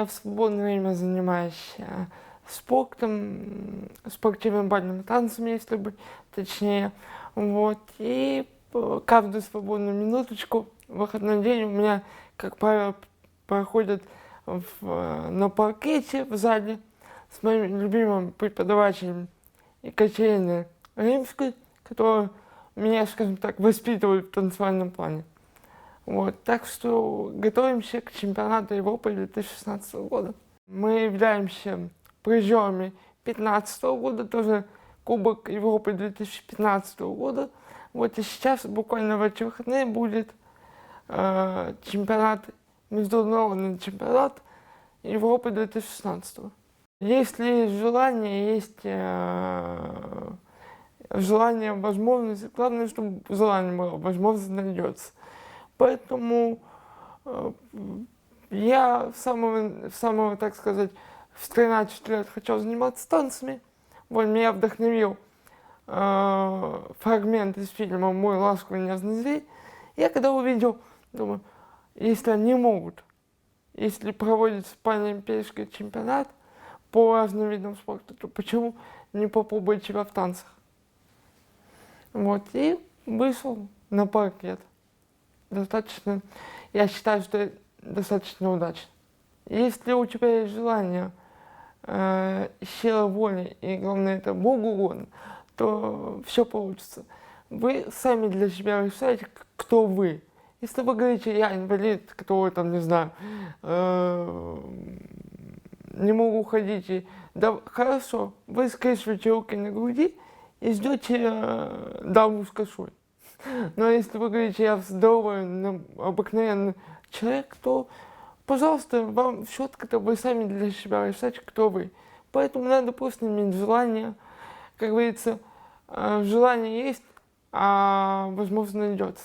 я в свободное время занимаюсь спортом, спортивным бальным танцами, если быть точнее. Вот. И каждую свободную минуточку, в выходной день у меня, как правило, проходит на паркете в зале с моим любимым преподавателем Екатериной Римской, которая меня, скажем так, воспитывает в танцевальном плане. Вот, так что готовимся к чемпионату Европы 2016 года. Мы являемся призерами 2015 года, тоже Кубок Европы 2015 года. Вот и сейчас буквально в эти выходные будет чемпионат, международный чемпионат Европы 2016. Если есть желание, есть желание, возможность, главное, чтобы желание было, возможность найдется. Поэтому я с самого, так сказать, в 13 лет хотел заниматься танцами. Вот меня вдохновил фрагмент из фильма «Мой ласковый нежный зверь». Я когда увидел, думаю, если они могут, если проводится панамериканский чемпионат по разным видам спорта, то почему не попробовать себя в танцах? Вот, и вышел на паркет. Достаточно, я считаю, что это достаточно удачно. Если у тебя есть желание, сила воли и, главное, это Богу угодно, то все получится. Вы сами для себя решаете, кто вы. Если вы говорите, я инвалид, который там, не знаю, не могу ходить, да хорошо, вы скрещиваете руки на груди и ждете даму с косой. Но если вы говорите, я здоровый, обыкновенный человек, то, пожалуйста, вам четко-то вы сами для себя решаете, кто вы. Поэтому надо просто иметь желание, как говорится, желание есть, а возможно найдется.